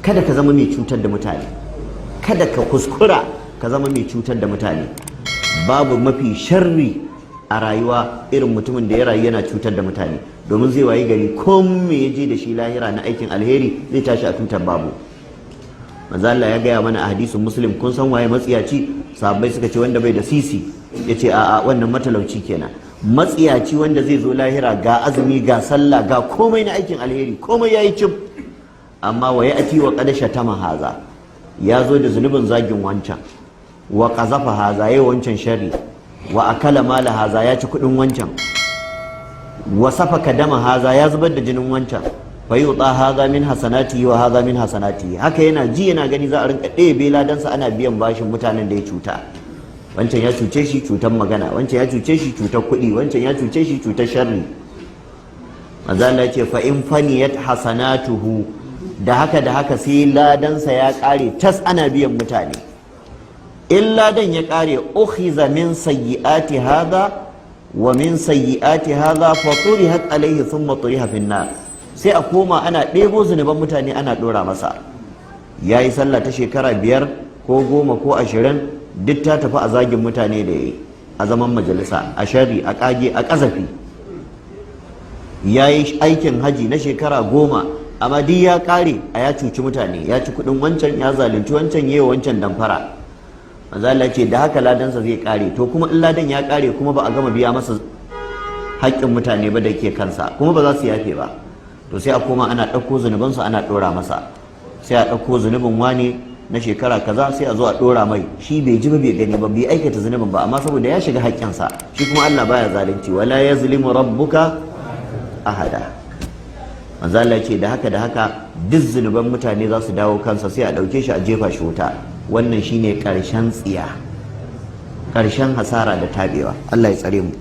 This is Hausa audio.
kada ka zama mai cutar da mutane, kada ka kuskura ka zama mai cutar da mutane. Babu mafi sharri a rayuwa irin mutumin da ya rayu yana cutar da mutane, domin zai wayi gari ko me ya je da shi lahira na aikin alheri zai tashi a tutar babu. Manzo Allah ya gaya mana a hadisin Muslim, kun san waye matsiyaci? Sahabbai suka ce wanda bai da sisi. Yace a'a, wannan matalauci kenan. Matsiyaci wanda zai zo lahira ga azumi ga sallah ga komai na aikin alheri, komai yayi cib, amma wa ya'ti wa qad shatama haza, ya zo da zunubin zagin wancan, wa qazafa haza, yayi wancan sharri, wa akala mala haza, ya ci kudin wancan, wa safaka dama haza, ya zubar da jinin wancan, fa yuta haza min hasanati wa haza min hasanati. Haka yana ji yana gani za a rinka ɗebe ladansa ana biyan bashin mutanen da ya cuta. Wancan ya cuce shi cutar magana, wancan ya cuce shi cutar kuɗi, wancan ya cuce shi cutar sharri. Manzo Allah ya ce fa in faniyat hasanatuhu, da haka sai ladansa ya ƙare tas ana biyan mutane. In ladan ya ƙare ukhiza min sayyi'ati hadha wa min sayyi'ati hadha fa turihat alayhi thumma turiha fin nar. Sai a koma ana ɗebo zunuban mutane ana ɗora masa. Yayi sallah ta shekara 5 ko 10 ko 20 duk ta tafi a zagin mutane da yayi a zaman majalisa, a shari, a kage, a kazafi. Yayi aikin haji na shekara 10 amma duk ya kare a ya cuci mutane, ya ci kudin wancan, ya zalunci wancan, yayi wancan damfara. Manzo Allah ce da haka ladansa zai kare. To kuma in ladan ya kare kuma ba a gama biya masa haƙƙin mutane ba da ke kansa, kuma ba za su yafe ba. To sai a koma ana ɗauko zunubansu ana ɗora masa. Sai a ɗauko zunubin wani na shekara kaza sai a zo a dora mai, shi bai ji ba bai gani ba, bai aikata zunubin ba, amma saboda ya shiga haƙƙinsa. Shi kuma Allah baya zalunci, wala yazlimu rabbuka ahada. Manzo Allah ce da haka duk zunuban mutane za su dawo kansa, sai a dauke shi a jefa shi wuta. Wannan shine karshen tsiya, karshen hasara da tabewa. Allah ya tsare mu.